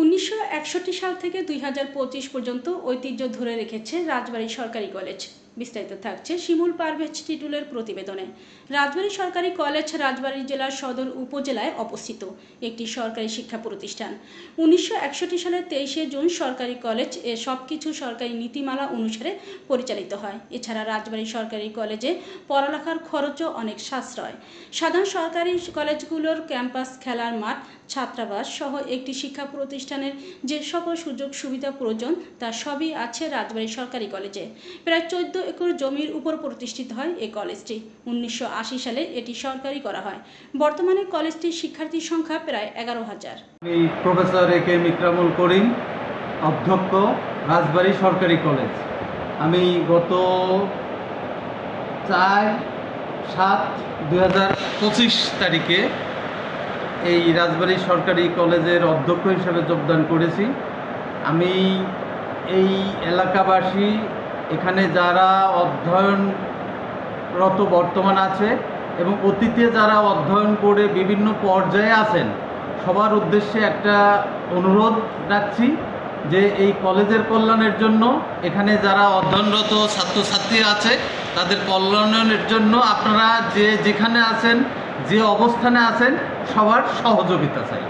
1961 সাল থেকে 2025 পর্যন্ত ঐতিহ্য ধরে রেখেছে রাজবাড়ী সরকারি কলেজ। বিস্তারিত থাকছে শিমুল পারভেজ টিটুলের প্রতিবেদনে। রাজবাড়ী সরকারি কলেজ রাজবাড়ী জেলার সদর উপজেলায় অবস্থিত একটি সরকারি শিক্ষা প্রতিষ্ঠান। 1961 সালের 23শে জুন সরকারি কলেজ সবকিছু সরকারি নীতিমালা অনুসারে পরিচালিত হয়। এছাড়া রাজবাড়ী সরকারি কলেজে পড়ালেখার খরচও অনেক সাশ্রয়। সাধারণ সরকারি কলেজগুলোর ক্যাম্পাস, খেলার মাঠ, ছাত্রাবাস সহ একটি শিক্ষা প্রতিষ্ঠানের যে সকল সুযোগ সুবিধা প্রয়োজন তা সবই আছে রাজবাড়ী সরকারি কলেজে। প্রায় 14 একর জমির উপর প্রতিষ্ঠিত হয় এই কলেজটি। 1980 সালে এটি সরকারি করা হয়। বর্তমানে কলেজটির শিক্ষার্থীর সংখ্যা প্রায় 11,000। আমি প্রফেসর এ কে ইকরামুল করিম, অধ্যক্ষ, রাজবাড়ী সরকারি কলেজ। আমি গত 4/7/2025 তারিখে এই রাজবাড়ী সরকারি কলেজের অধ্যক্ষ হিসেবে যোগদান করেছি। আমি এই এলাকাবাসী, এখানে যারা অধ্যয়নরত বর্তমান আছে এবং অতীতে যারা অধ্যয়ন করে বিভিন্ন পর্যায়ে আছেন, সবার উদ্দেশ্যে একটা অনুরোধ রাখছি যে এই কলেজের কল্যাণের জন্য, এখানে যারা অধ্যয়নরত ছাত্রছাত্রী আছে তাদের কল্যাণের জন্য আপনারা যেখানে আছেন, যে অবস্থানে আছেন, সবার সহযোগিতা চাই।